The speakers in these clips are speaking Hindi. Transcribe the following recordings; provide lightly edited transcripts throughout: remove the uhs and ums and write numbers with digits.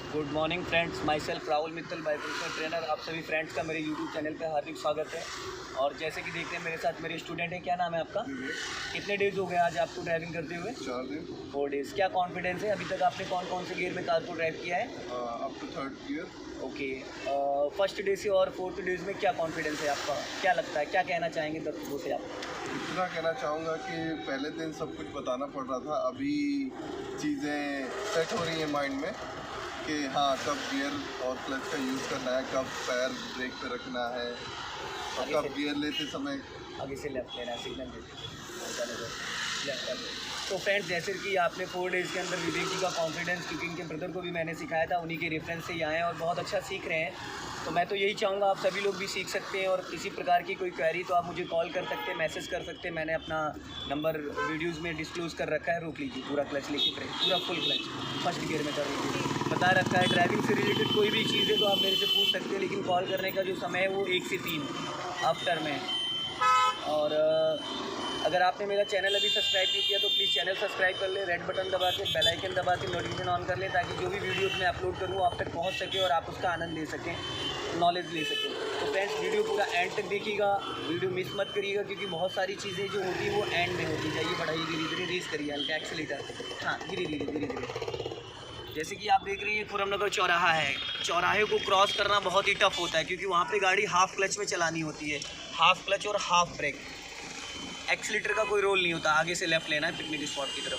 Good morning friends, my self Rahul Mittal bicycle trainer. आप सभी फ्रेंड्स का मेरे यूट्यूब चैनल पे हार्दिक स्वागत है। और जैसे कि देखते हैं मेरे साथ मेरे स्टूडेंट हैं। क्या नाम है आपका? कितने डेज़ हो गए आज आपको ड्राइविंग करते हुए? 4 दिन। 4 डेज़। क्या कॉन्फिडेंस है? अभी तक आपने कौन कौन से गियर में कार को ड्राइव किया है? Up to 3rd gear. Okay. First day से और 4th डेज़ में क्या कॉन्फिडेंस है आपका? क्या लगता है, क्या कहना चाहेंगे दर्शकों से आप? इतना कहना चाहूँगा कि पहले दिन सब कुछ बताना पड़ रहा था, अभी चीज़ें सेट हो रही हैं माइंड में कि हाँ कब गियर और क्लच का यूज़ करना है, कब पैर ब्रेक पे रखना है और कब गियर लेते समय आगे से लेफ्ट लेना है, सिग्नल लेफ्ट। तो फ्रेंड्स, जैसे कि आपने 4 डेज़ के अंदर विवेक जी का कॉन्फिडेंस, क्योंकि इनके ब्रदर को भी मैंने सिखाया था, उन्हीं के रेफरेंस से ही आए हैं और बहुत अच्छा सीख रहे हैं। तो मैं तो यही चाहूँगा आप सभी लोग भी सीख सकते हैं। और किसी प्रकार की कोई क्वेरी तो आप मुझे कॉल कर सकते हैं, मैसेज कर सकते हैं। मैंने अपना नंबर वीडियोज़ में डिस्क्लोज़ कर रखा है। रोक लीजिए, पूरा क्लच लेके पूरा फुल क्लच फर्स्ट गियर में कर लीजिए, बता रखा है। ड्राइविंग से रिलेटेड कोई भी चीज़ है तो आप मेरे से पूछ सकते हैं, लेकिन कॉल करने का जो समय है वो 1 से 3 आफ्टर में। और अगर आपने मेरा चैनल अभी सब्सक्राइब नहीं किया तो प्लीज़ चैनल सब्सक्राइब कर लें, रेड बटन दबा के बेल आइकन दबा के नोटिफिकेशन ऑन कर लें, ताकि जो भी वीडियोस मैं अपलोड करूँ आप तक पहुंच सके और आप उसका आनंद ले सकें, नॉलेज ले सकें। तो फ्रेंड्स, वीडियो पूरा एंड तक देखिएगा, वीडियो मिस मत करिएगा, क्योंकि बहुत सारी चीज़ें जो होती हैं वो एंड में होती। जाइए, बढ़ाइए, धीरे धीरे रेस करिए, हल्का एक्सीलेटर, हाँ धीरे धीरे। जैसे कि आप देख रहे हैं, ये खुरमनगर चौराहा है। चौराहे को क्रॉस करना बहुत ही टफ होता है, क्योंकि वहाँ पे गाड़ी हाफ क्लच में चलानी होती है, हाफ क्लच और हाफ ब्रेक। एक्सीलेटर का कोई रोल नहीं होता, आगे से लेफ्ट लेना है पिकनिक स्पॉट की तरफ।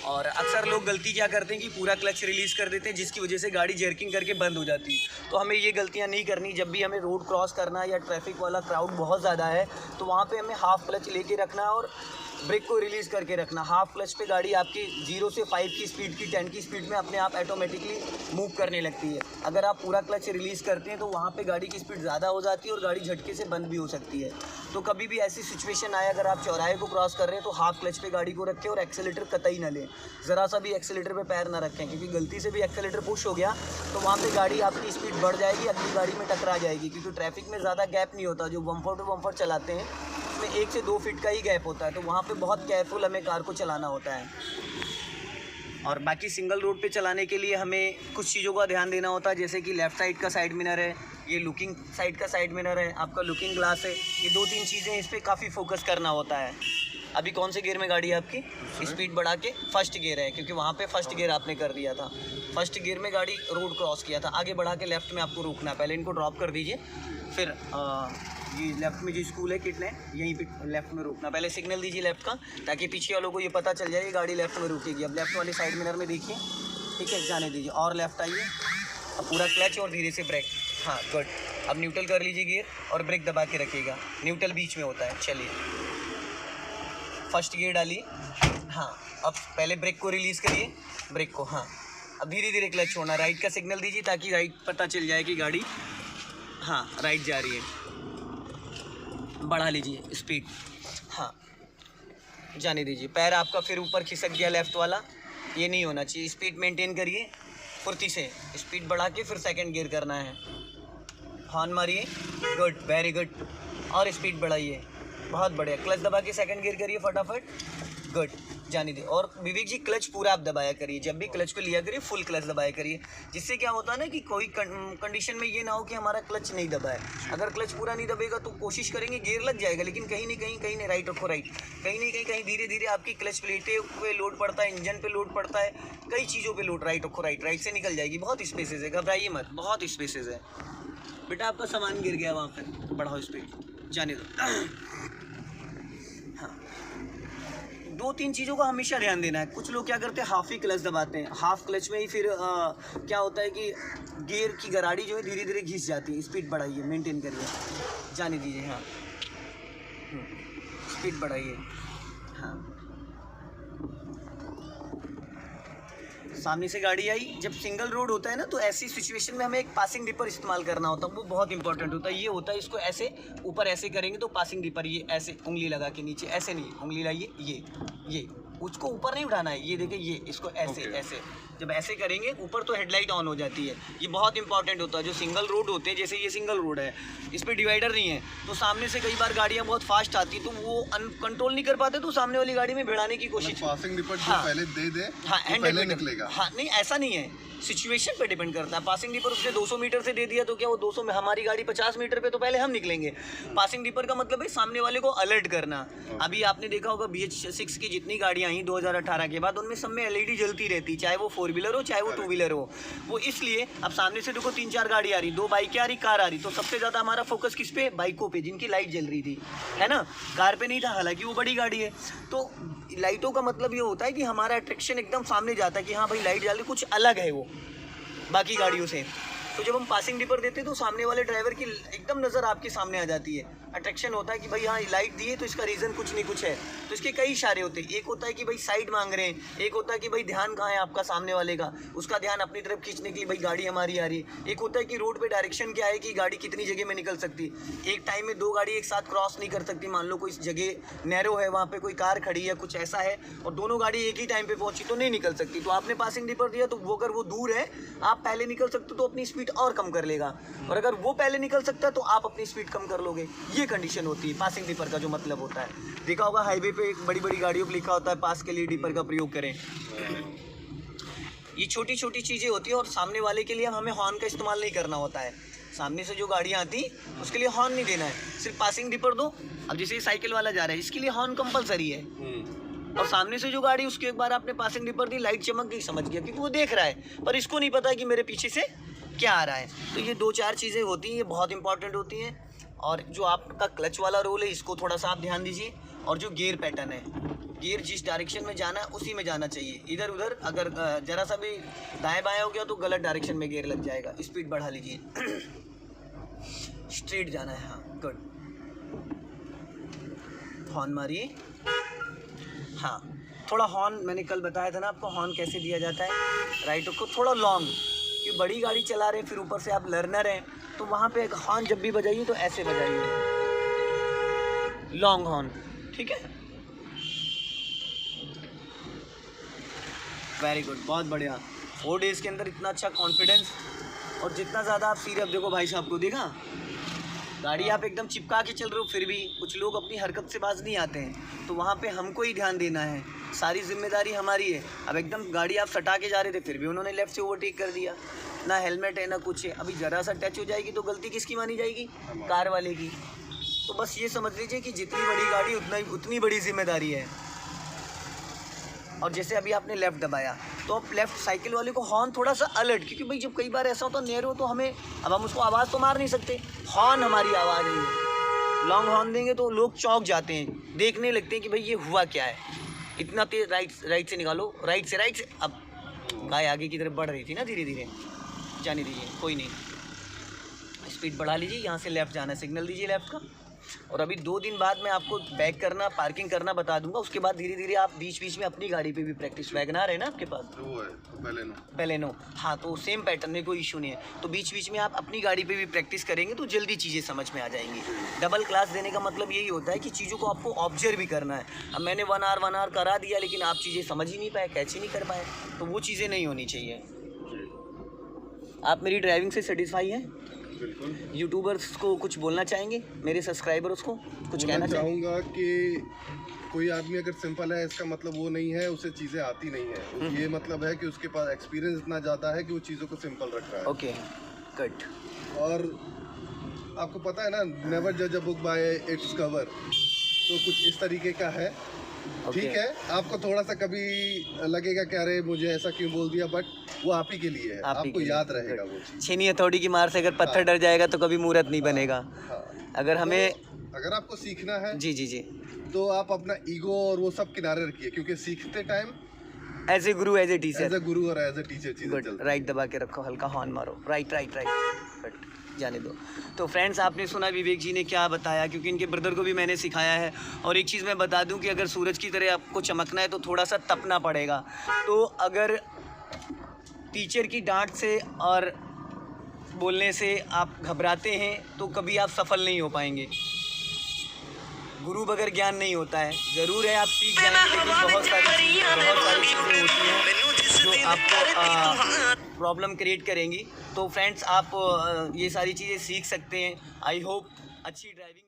और अक्सर लोग गलती क्या करते हैं कि पूरा क्लच रिलीज़ कर देते हैं, जिसकी वजह से गाड़ी जर्किंग करके बंद हो जाती है। तो हमें ये गलतियाँ नहीं करनी। जब भी हमें रोड क्रॉस करना है या ट्रैफिक वाला क्राउड बहुत ज़्यादा है, तो वहाँ पे हमें हाफ क्लच लेके रखना है और ब्रेक को रिलीज़ करके रखना। हाफ क्लच पे गाड़ी आपकी 0 से 5 की स्पीड की 10 की स्पीड में अपने आप ऑटोमेटिकली मूव करने लगती है। अगर आप पूरा क्लच रिलीज़ करते हैं तो वहाँ पे गाड़ी की स्पीड ज़्यादा हो जाती है और गाड़ी झटके से बंद भी हो सकती है। तो कभी भी ऐसी सिचुएशन आए, अगर आप चौराहे को क्रॉस कर रहे हैं तो हाफ क्लच पे गाड़ी को रखें और एक्सेलेटर कतई ना लें, ज़रा सा भी एक्सेलेटर पे पैर ना रखें, क्योंकि गलती से भी एक्सेलेटर पुश हो गया तो वहाँ पे गाड़ी आपकी स्पीड बढ़ जाएगी, अगली गाड़ी में टकरा जाएगी। क्योंकि ट्रैफिक में ज़्यादा गैप नहीं होता, जो बम्पर टू बम्पर चलाते हैं उसमें 1 से 2 फीट का ही गैप होता है, तो वहाँ पे बहुत केयरफुल हमें कार को चलाना होता है। और बाकी सिंगल रोड पे चलाने के लिए हमें कुछ चीज़ों का ध्यान देना होता है, जैसे कि लेफ़्ट साइड का साइड मिरर है, ये लुकिंग साइड का साइड मिरर है, आपका लुकिंग ग्लास है, ये 2-3 चीज़ें इस पर काफ़ी फोकस करना होता है। अभी कौन से गियर में गाड़ी है आपकी? स्पीड बढ़ा के फर्स्ट गियर है, क्योंकि वहाँ पे फर्स्ट गियर आपने कर दिया था। फर्स्ट गियर में गाड़ी रोड क्रॉस किया था, आगे बढ़ा के लेफ़्ट में आपको रोकना है। पहले इनको ड्रॉप कर दीजिए, फिर ये लेफ़्ट में जो स्कूल है कितने, यहीं पे लेफ़्ट में रोकना। पहले सिग्नल दीजिए लेफ़्ट का, ताकि पीछे वालों को ये पता चल जाए गाड़ी लेफ़्ट में रुकेगी। अब लेफ़्ट वाले साइड मिरर में देखिए, ठीक है, जाने दीजिए और लेफ़्ट आइए। अब पूरा क्लच और धीरे से ब्रेक, हाँ गुड। अब न्यूट्रल कर लीजिए गियर और ब्रेक दबा के रखिएगा, न्यूट्रल बीच में होता है। चलिए, फर्स्ट गियर डालिए, हाँ। अब पहले ब्रेक को रिलीज़ करिए, ब्रेक को, हाँ। अब धीरे धीरे क्लच छोड़ना, राइट का सिग्नल दीजिए ताकि राइट पता चल जाए कि गाड़ी हाँ राइट जा रही है। बढ़ा लीजिए स्पीड, हाँ जाने दीजिए। पैर आपका फिर ऊपर खिसक गया लेफ़्ट वाला, ये नहीं होना चाहिए। स्पीड मेंटेन करिए फुर्ती से, स्पीड बढ़ा के फिर सेकंड गियर करना है। हॉर्न मारिए, गुड, वेरी गुड, और स्पीड बढ़ाइए, बहुत बढ़िया। क्लच दबा के सेकंड गियर करिए फटाफट, गुड, जाने दीजिए। और विवेक जी क्लच पूरा आप दबाया करिए, जब भी क्लच को लिया करिए फुल क्लच दबाया करिए, जिससे क्या होता है ना कि कोई कंडीशन में ये ना हो कि हमारा क्लच नहीं दबा है। अगर क्लच पूरा नहीं दबेगा तो कोशिश करेंगे गियर लग जाएगा, लेकिन कहीं नहीं राइट रखो, राइट, कहीं धीरे धीरे आपकी क्लच प्लेटें पे लोड पड़ता है, इंजन पे लोड पड़ता है, कई चीज़ों पे लोड, राइट रखो, राइट से निकल जाएगी। बहुत स्पेसेस है, घबराइए मत, बहुत स्पेसेस है। बेटा आपका सामान गिर गया वहाँ पर, बढ़ाओ स्पीड, जाने दो। हाँ, 2-3 चीज़ों का हमेशा ध्यान देना है। कुछ लोग क्या करते हैं, हाफ ही क्लच दबाते हैं, हाफ क्लच में ही फिर क्या होता है कि गियर की गराड़ी जो है धीरे धीरे घिस जाती है। स्पीड बढ़ाइए, मेंटेन करिए, जाने दीजिए, हाँ स्पीड बढ़ाइए, हाँ। सामने से गाड़ी आई, जब सिंगल रोड होता है ना, तो ऐसी सिचुएशन में हमें एक पासिंग डिपर इस्तेमाल करना होता है, वो बहुत इंपॉर्टेंट होता है। ये होता है, इसको ऐसे ऊपर ऐसे करेंगे तो पासिंग डिपर, ये ऐसे उंगली लगा के नीचे, ऐसे नहीं, उंगली लाइए, ये उसको ऊपर नहीं उठाना है, ये देखिए, ये इसको ऐसे ऐसे जब ऐसे करेंगे ऊपर तो हेडलाइट ऑन हो जाती है। ये बहुत इंपॉर्टेंट होता है। जो सिंगल रोड होते हैं, जैसे ये सिंगल रोड है, इस पर डिवाइडर नहीं है, तो सामने से कई बार गाड़ियाँ बहुत फास्ट आती तो वो कंट्रोल नहीं कर पाते, तो सामने वाली गाड़ी में भिड़ाने की कोशिश। पासिंग डिपर जो पहले दे दे, हाँ, तो पहले निकलेगा। हाँ नहीं, ऐसा नहीं है, सिचुएशन पे डिपेंड करता है। पासिंग डिपर उसने 200 मीटर से दे दिया तो क्या वो 200 में, हमारी गाड़ी 50 मीटर पे, तो पहले हम निकलेंगे। पासिंग डिपर का मतलब है सामने वाले को अलर्ट करना। अभी आपने देखा होगा BH6 की जितनी गाड़ियाँ आई 2018 के बाद, उनमें सब में LED जलती रहती, चाहे वो 4 व्हीलर हो चाहे वो 2 व्हीलर हो। वो इसलिए अब सामने से देखो 3-4 गाड़ी आ रही, 2 बाइकें आ रही, कार आ रही, तो सबसे ज़्यादा हमारा फोकस किस पे? बाइकों पे, जिनकी लाइट जल रही थी, है ना। कार पे नहीं था, हालांकि वो बड़ी गाड़ी है। तो लाइटों का मतलब ये होता है कि हमारा अट्रैक्शन एकदम सामने जाता है कि हाँ भाई लाइट जल रही, कुछ अलग है वो बाकी गाड़ियों से। तो जब हम पासिंग डिपर देते हैं तो सामने वाले ड्राइवर की एकदम नज़र आपके सामने आ जाती है, अट्रैक्शन होता है कि भाई हाँ लाइट दी है तो इसका रीज़न कुछ नहीं कुछ है। तो इसके कई इशारे होते हैं। एक होता है कि भाई साइड मांग रहे हैं, एक होता है कि भाई ध्यान कहाँ है आपका सामने वाले का, उसका ध्यान अपनी तरफ खींचने के लिए भाई गाड़ी हमारी आ रही है। एक होता है कि रोड पे डायरेक्शन क्या है कि गाड़ी कितनी जगह में निकल सकती, एक टाइम में 2 गाड़ी एक साथ क्रॉस नहीं कर सकती। मान लो कोई जगह नैरो है, वहाँ पे कोई कार खड़ी है, कुछ ऐसा है, और दोनों गाड़ी एक ही टाइम पे पहुंची तो नहीं निकल सकती। तो आपने पासिंग डिपर दिया तो वो, अगर वो दूर है, आप पहले निकल सकते हो तो अपनी स्पीड और कम कर लेगा, और अगर वो पहले निकल सकता है तो आप अपनी स्पीड कम कर लोगे। ये कंडीशन होती है पासिंग डिपर का, जो मतलब होता है। देखा होगा हाईवे पे बड़ी बड़ी गाड़ियों पर लिखा होता है पास के लिए डिपर का प्रयोग करें। ये छोटी छोटी चीज़ें होती है, और सामने वाले के लिए हमें हॉर्न का इस्तेमाल नहीं करना होता है। सामने से जो गाड़ियाँ आती उसके लिए हॉर्न नहीं देना है, सिर्फ पासिंग डिपर दो। अब जैसे साइकिल वाला जा रहा है, इसके लिए हॉर्न कंपलसरी है, और सामने से जो गाड़ी, उसके एक बार आपने पासिंग डिपर दी, लाइट चमक गई, समझ गया, क्योंकि वो देख रहा है, पर इसको नहीं पता है कि मेरे पीछे से क्या आ रहा है। तो ये 2-4 चीज़ें होती हैं, ये बहुत इंपॉर्टेंट होती हैं। और जो आपका क्लच वाला रोल है, इसको थोड़ा सा आप ध्यान दीजिए। और जो गियर पैटर्न है, गियर जिस डायरेक्शन में जाना है उसी में जाना चाहिए। इधर उधर अगर ज़रा सा भी दाएं बाएं हो गया तो गलत डायरेक्शन में गियर लग जाएगा। स्पीड बढ़ा लीजिए, स्ट्रेट जाना है। हाँ, गुड। हॉर्न मारिए। हाँ, थोड़ा हॉर्न, मैंने कल बताया था ना आपको हॉर्न कैसे दिया जाता है। राइट को थोड़ा लॉन्ग, कि बड़ी गाड़ी चला रहे हैं, फिर ऊपर से आप लर्नर हैं, तो वहाँ पे एक हॉर्न जब भी बजाइए तो ऐसे बजाइए, लॉन्ग हॉर्न, ठीक है। वेरी गुड, बहुत बढ़िया। 4 डेज़ के अंदर इतना अच्छा कॉन्फिडेंस, और जितना ज़्यादा आप सीरियस, देखो भाई साहब को देखा, गाड़ी आप एकदम चिपका के चल रहे हो, फिर भी कुछ लोग अपनी हरकत से बाज नहीं आते हैं, तो वहाँ पे हमको ही ध्यान देना है, सारी जिम्मेदारी हमारी है। अब एकदम गाड़ी आप सटा के जा रहे थे, फिर भी उन्होंने लेफ़्ट से ओवरटेक कर दिया, ना हेलमेट है ना कुछ है। अभी ज़रा सा टच हो जाएगी तो गलती किसकी मानी जाएगी? कार वाले की। तो बस ये समझ लीजिए कि जितनी बड़ी गाड़ी उतनी बड़ी जिम्मेदारी है। और जैसे अभी आपने लेफ़्ट दबाया तो अब लेफ़्ट साइकिल वाले को हॉर्न थोड़ा सा अलर्ट, क्योंकि भाई जब कई बार ऐसा होता है नैरो, तो हमें, अब हम उसको आवाज़ तो मार नहीं सकते, हॉर्न हमारी आवाज़ है। लॉन्ग हॉर्न देंगे तो लोग चौंक जाते हैं, देखने लगते हैं कि भाई ये हुआ क्या है, इतना तेज राइट से निकालो, राइट से। अब गाय आगे की तरफ बढ़ रही थी ना, धीरे धीरे जाने दीजिए, कोई नहीं, स्पीड बढ़ा लीजिए। यहाँ से लेफ़्ट जाना है, सिग्नल दीजिए लेफ़्ट का। और अभी 2 दिन बाद मैं आपको बैक करना, पार्किंग करना बता दूंगा। उसके बाद धीरे धीरे आप बीच बीच में अपनी गाड़ी पे भी प्रैक्टिस, वैगनार है ना आपके पास? वो है बेलेनो। हाँ, तो सेम पैटर्न में कोई इशू नहीं है। तो बीच बीच में आप अपनी गाड़ी पे भी प्रैक्टिस करेंगे तो जल्दी चीज़ें समझ में आ जाएंगी। डबल क्लास देने का मतलब यही होता है कि चीज़ों को आपको ऑब्जर्व भी करना है। अब मैंने 1 आवर करा दिया, लेकिन आप चीज़ें समझ ही नहीं पाए, कैच ही नहीं कर पाए, तो वो चीज़ें नहीं होनी चाहिए। आप मेरी ड्राइविंग से सेटिस्फाई हैं? बिल्कुल। यूट्यूबर्स को कुछ बोलना चाहेंगे, मेरे सब्सक्राइबर्स को कुछ कहना चाहूँगा कि कोई आदमी अगर सिंपल है, इसका मतलब वो नहीं है उसे चीज़ें आती नहीं है। ये मतलब है कि उसके पास एक्सपीरियंस इतना ज़्यादा है कि वो चीज़ों को सिंपल रख रहा है। Okay, good. और आपको पता है ना, नेवर जज a book by its cover, तो कुछ इस तरीके का है। ठीक है, आपको थोड़ा सा कभी लगेगा कि अरे मुझे ऐसा क्यों बोल दिया, बट वो आप ही के लिए है, आपको याद रहेगा वो चीज़। छीनी हथौड़ी की मार से अगर पत्थर डर जाएगा तो कभी मूर्त नहीं बनेगा। अगर हमें, अगर आपको सीखना है जी, तो आप अपना ईगो और वो सब किनारे रखिए, क्योंकि सीखते time as a guru, as a teacher, as a guru और एज ए टीचर चीज़ें चलती हैं। राइट दबा के रखो, हल्का हॉर्न मारो, राइट, बट जाने दो। तो फ्रेंड्स, आपने सुना विवेक जी ने क्या बताया, क्योंकि इनके ब्रदर को भी मैंने सिखाया है। और एक चीज़ मैं बता दूं कि अगर सूरज की तरह आपको चमकना है तो थोड़ा सा तपना पड़ेगा। तो अगर टीचर की डांट से और बोलने से आप घबराते हैं तो कभी आप सफल नहीं हो पाएंगे। गुरु बगैर ज्ञान नहीं होता है। ज़रूर है आप सीख जाएंगे, लेकिन बहुत सारी चीज़ें होती हैं जो आपको प्रॉब्लम क्रिएट करेंगी। तो फ्रेंड्स, आप ये सारी चीज़ें सीख सकते हैं। आई होप अच्छी ड्राइविंग